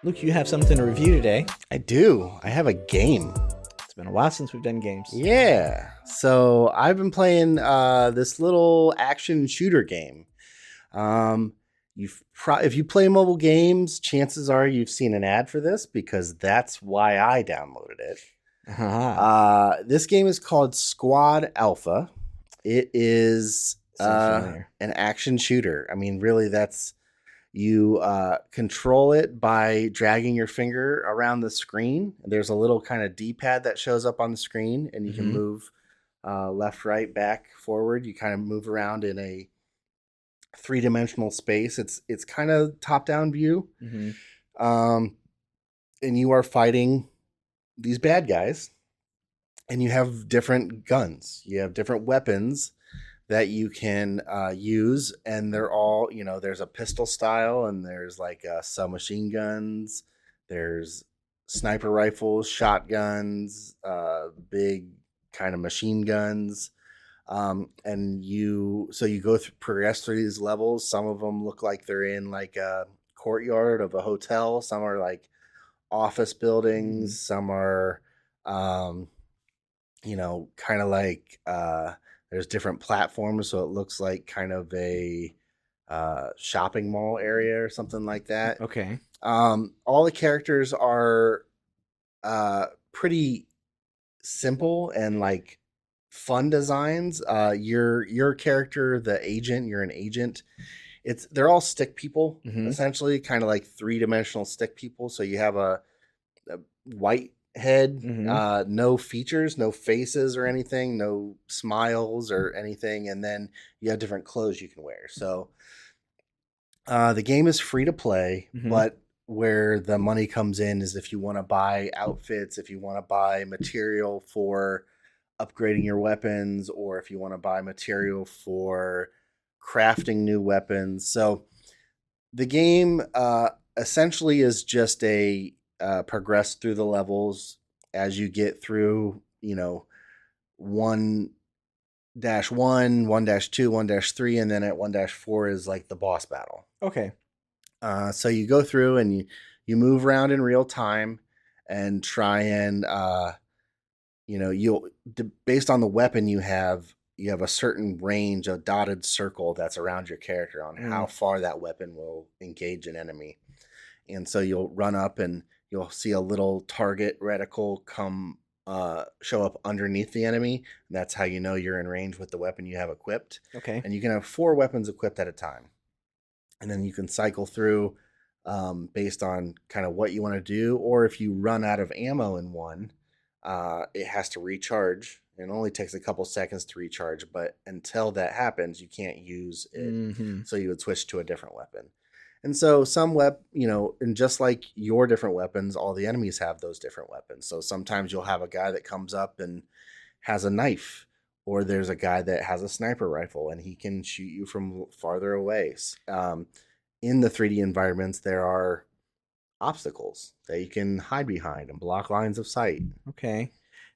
Luke, you have something to review today. I do. I have a game. It's been a while since we've done games. Yeah. So I've been playing this little action shooter game. Um, if you play mobile games, chances are you've seen an ad for this because that's why I downloaded it. This game is called Squad Alpha. It is familiar. an action shooter. I mean, really, that's you control it by dragging your finger around the screen. There's a little kind of D-pad that shows up on the screen, and you can move left, right, back, forward. You kind of move around in a three-dimensional space. It's kind of top-down view, and you are fighting these bad guys, and you have different guns. You have different weapons that you can use, and they're all, there's a pistol style, and there's like submachine guns, there's sniper rifles, shotguns, big kind of machine guns, and you progress through these levels. Some of them look like they're in like a courtyard of a hotel, some are like office buildings, some are kind of like there's different platforms, so it looks like kind of a shopping mall area or something like that. Okay. All the characters are pretty simple and like fun designs. Your character, the agent, you're an agent. They're all stick people, essentially, kind of like three-dimensional stick people. So you have a white head, no features, no faces or anything, no smiles or anything, and then you have different clothes you can wear. So the game is free to play, but where the money comes in is if you want to buy outfits, if you want to buy material for upgrading your weapons, or if you want to buy material for crafting new weapons. So the game essentially is just a progress through the levels as you get through, 1-1, 1-2, 1-3, and then at 1-4 is like the boss battle. Okay. So you go through and you move around in real time and try and based on the weapon you have a certain range, a dotted circle that's around your character on how far that weapon will engage an enemy. And so you'll run up and you'll see a little target reticle show up underneath the enemy. And that's how you know you're in range with the weapon you have equipped. Okay. And you can have 4 weapons equipped at a time. And then you can cycle through based on kind of what you want to do. Or if you run out of ammo in one, it has to recharge. It only takes a couple seconds to recharge, but until that happens, you can't use it. So you would switch to a different weapon. And so and just like your different weapons, all the enemies have those different weapons. So sometimes you'll have a guy that comes up and has a knife, or there's a guy that has a sniper rifle and he can shoot you from farther away. In the 3D environments, there are obstacles that you can hide behind and block lines of sight. Okay.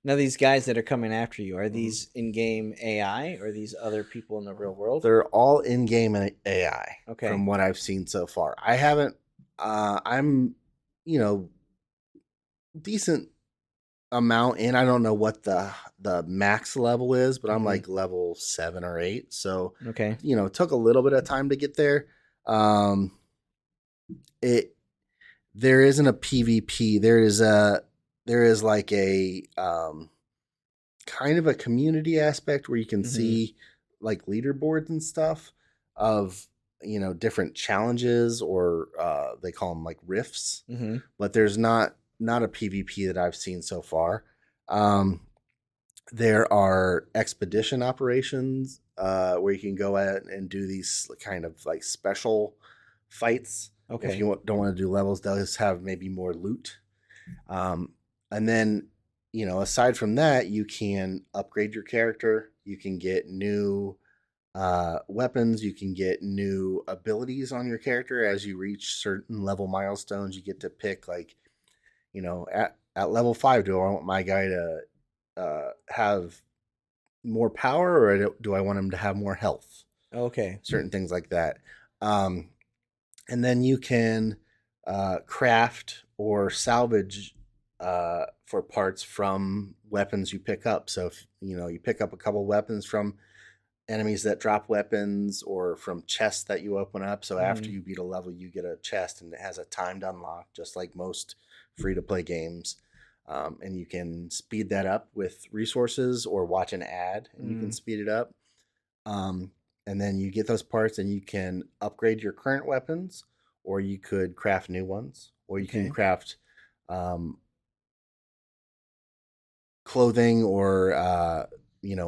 Now, these guys that are coming after you, are these in-game AI or are these other people in the real world? They're all in-game AI. Okay. From what I've seen so far. I haven't, I'm, decent amount in. I don't know what the max level is, but I'm like level 7 or 8. So, okay. It took a little bit of time to get there. There isn't a PvP. There is like a kind of a community aspect where you can see like leaderboards and stuff of different challenges, or they call them like rifts. But there's not a PvP that I've seen so far. There are expedition operations where you can go out and do these kind of like special fights. Okay. If you don't want to do levels, they'll just have maybe more loot. And then, aside from that, you can upgrade your character. You can get new weapons. You can get new abilities on your character as you reach certain level milestones. You get to pick like, at level 5, do I want my guy to have more power, or do I want him to have more health? Okay. Certain things like that. And then you can craft or salvage for parts from weapons you pick up. So if you pick up a couple weapons from enemies that drop weapons or from chests that you open up. So after Mhm. you beat a level, you get a chest and it has a timed unlock, just like most free to play games. And you can speed that up with resources or watch an ad and you can Mm. speed it up. Um, and then you get those parts and you can upgrade your current weapons, or you could craft new ones, or you can Okay. craft um, clothing or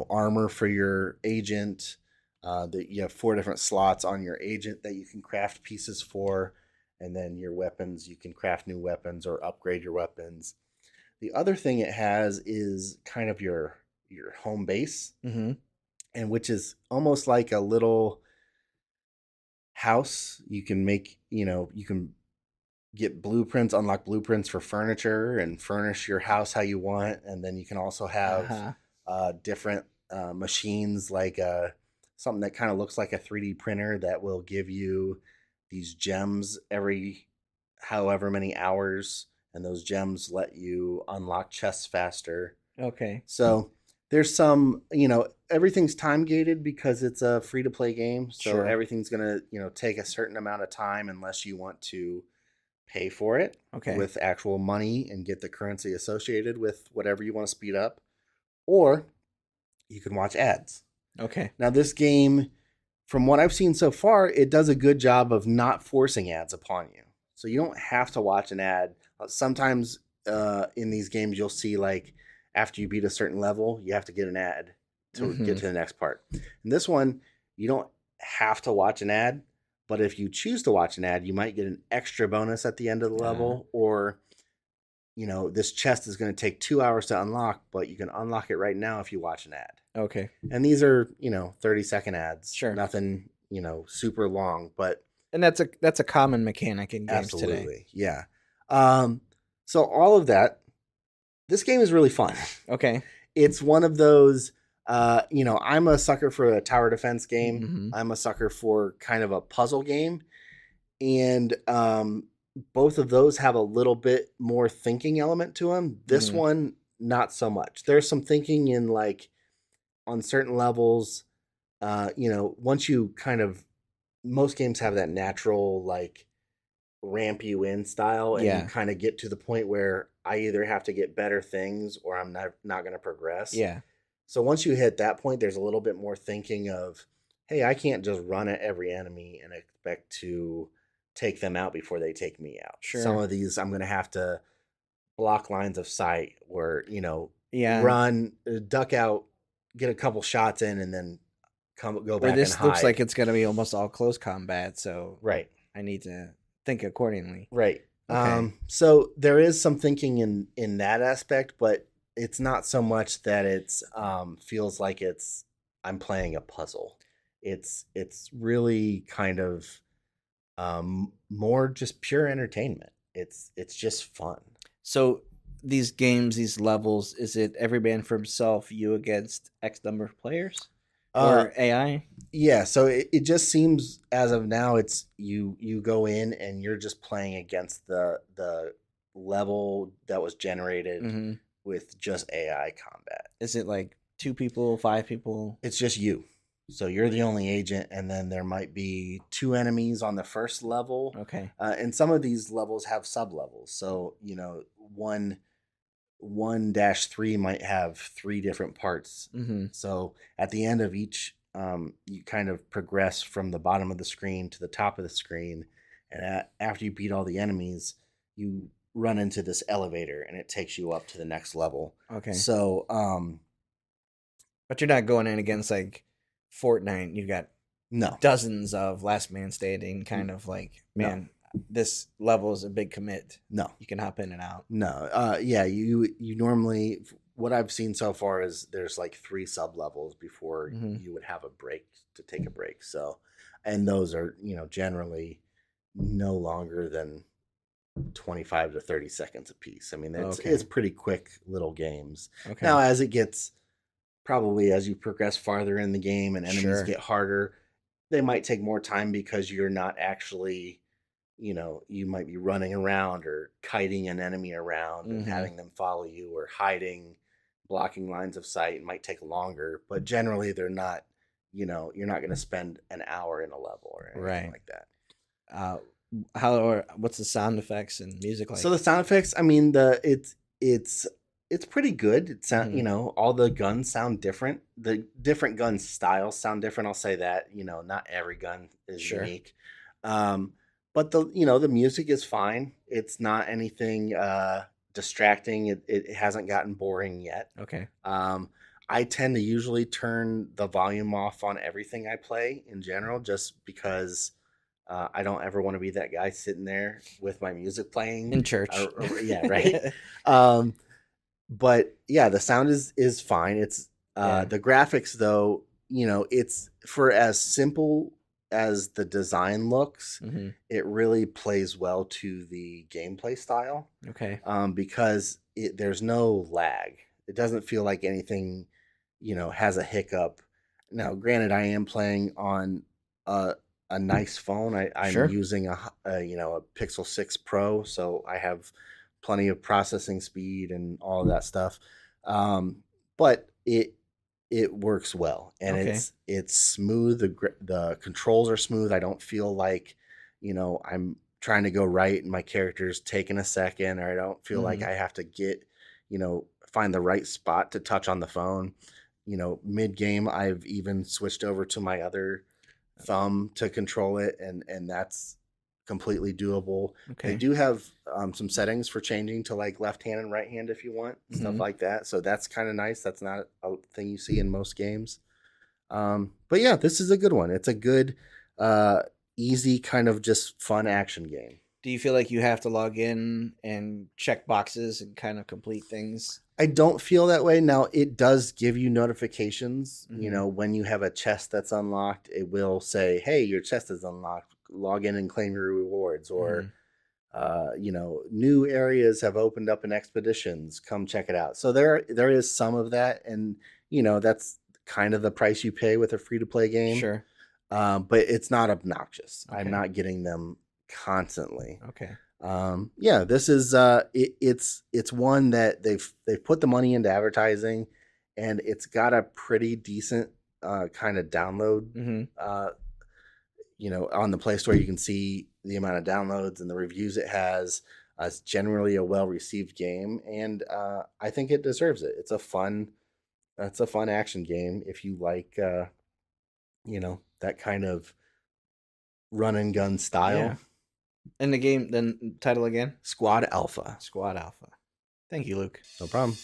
armor for your agent. That you have 4 different slots on your agent that you can craft pieces for, and then your weapons, you can craft new weapons or upgrade your weapons. The other thing it has is kind of your home base, Mhm. and which is almost like a little house. You can make, you can get blueprints, unlock blueprints for furniture, and furnish your house how you want. And then you can also have Uh-huh. different machines, like something that kind of looks like a 3D printer that will give you these gems every however many hours. And those gems let you unlock chests faster. Okay. So there's some, everything's time gated because it's a free to play game. So Sure. everything's going to, take a certain amount of time unless you want to pay for it Okay. with actual money and get the currency associated with whatever you want to speed up, or you can watch ads. Okay. Now, this game, from what I've seen so far, it does a good job of not forcing ads upon you. So you don't have to watch an ad. Sometimes in these games, you'll see like after you beat a certain level, you have to get an ad to get Mhm. to the next part. In this one, you don't have to watch an ad, but if you choose to watch an ad, you might get an extra bonus at the end of the Uh, level, or this chest is going to take 2 hours to unlock, but you can unlock it right now if you watch an ad. okay. And these are, 30-second ads, Sure. nothing, super long, but And that's a common mechanic in games today. absolutely. Yeah. Um, so all of that, this game is really fun. Okay. It's one of those, I'm a sucker for a tower defense game. Mhm. I'm a sucker for kind of a puzzle game. And both of those have a little bit more thinking element to them. This Mhm. one, not so much. There's some thinking in like on certain levels. Once you kind of, most games have that natural like ramp you in style, and you Yeah. kind of get to the point where I either have to get better things or I'm not going to progress. Yeah. So once you hit that point, there's a little bit more thinking of, hey, I can't just run at every enemy and expect to take them out before they take me out. Some Sure. of these I'm going to have to block lines of sight where, Yeah. run, duck out, get a couple shots in, and then go Where back and this looks like hide. it's gonna be almost all close combat, so Right. I need to think accordingly. Right. Okay. So there is some thinking in that aspect, but it's not so much that it's feels like it's I'm playing a puzzle. It's really kind of more just pure entertainment. It's just fun. So these games, these levels, is it every man for himself, you against X number of players? Uh Or AI? yeah, so it just seems as of now it's you go in and you're just playing against the level that was generated Mhm. with just AI combat. Is it like 2 people, 5 people? It's just you. So you're the only agent, and then there might be 2 enemies on the first level. Okay. And some of these levels have sub levels. So, one dash three might have 3 different parts. Mhm. So at the end of each, you kind of progress from the bottom of the screen to the top of the screen. And after you beat all the enemies, you run into this elevator and it takes you up to the next level. Okay. So, But you're not going in against like Fortnite. You got no, dozens of last man standing kind of like, no, man, this level is a big commit. no. You can hop in and out. No, yeah, you normally, what I've seen so far is there's like 3 sub levels before Mhm. you would have a break to take a break. So, and those are, generally no longer than 25 to 30 seconds a piece. I mean, it's Okay. pretty quick little games. Okay. Now, as it gets, probably as you progress farther in the game and enemies Sure. get harder, they might take more time because you're not actually you might be running around or kiting an enemy around and Mm-hmm. having them follow you, or hiding, blocking lines of sight. It might take longer, but generally they're not, you're not going to spend an hour in a level or anything Right. like that. Uh, how or what's the sound effects and music So like? the sound effects, I mean, it's pretty good. It sound, Mm-hmm. all the guns sound different. The different gun styles sound different. I'll say that. Not every gun is Sure. unique. Um, but the music is fine. It's not anything distracting. It hasn't gotten boring yet. Okay. Um, I tend to usually turn the volume off on everything I play in general, just because I don't ever want to be that guy sitting there with my music playing. In church. Yeah, right. Um, but yeah, the sound is fine. It's Yeah. the graphics though. It's for as simple as the design looks. Mm-hmm. It really plays well to the gameplay style, Okay. because there's no lag. It doesn't feel like anything, has a hiccup. Now, granted, I am playing on a nice phone. I'm Sure. using a Pixel 6 Pro, so I have plenty of processing speed and all of that stuff. But it works well, and Okay. it's smooth. The controls are smooth. I don't feel like, I'm trying to go right and my character's taking a second, or I don't feel like Mm-hmm. I have to find the right spot to touch on the phone. Mid game, I've even switched over to my other thumb to control it, and that's completely doable. They Okay. do have some settings for changing to like left hand and right hand if you want, stuff Mm-hmm. like that. So that's kind of nice. That's not a thing you see in most games. But yeah, this is a good one. It's a good, uh, easy kind of just fun action game. Do you feel like you have to log in and check boxes and kind of complete things? I don't feel that way. Now, it does give you notifications. Mm-hmm. When you have a chest that's unlocked, it will say, "Hey, your chest is unlocked. Log in and claim your rewards." Mm-hmm. Or, new areas have opened up in expeditions. Come check it out. So there is some of that, and that's kind of the price you pay with a free to play game. Sure. But it's not obnoxious. I'm Okay. not getting them constantly. Okay. Yeah, this is it's one that they've put the money into advertising, and it's got a pretty decent kind of download. Mm-hmm. On the Play Store, you can see the amount of downloads and the reviews it has. It's generally a well received game, and I think it deserves it. It's a fun action game if you like that kind of run and gun Yeah. style. And the game, then title again? Squad Alpha. Squad Alpha. Thank you, Luke. No problem.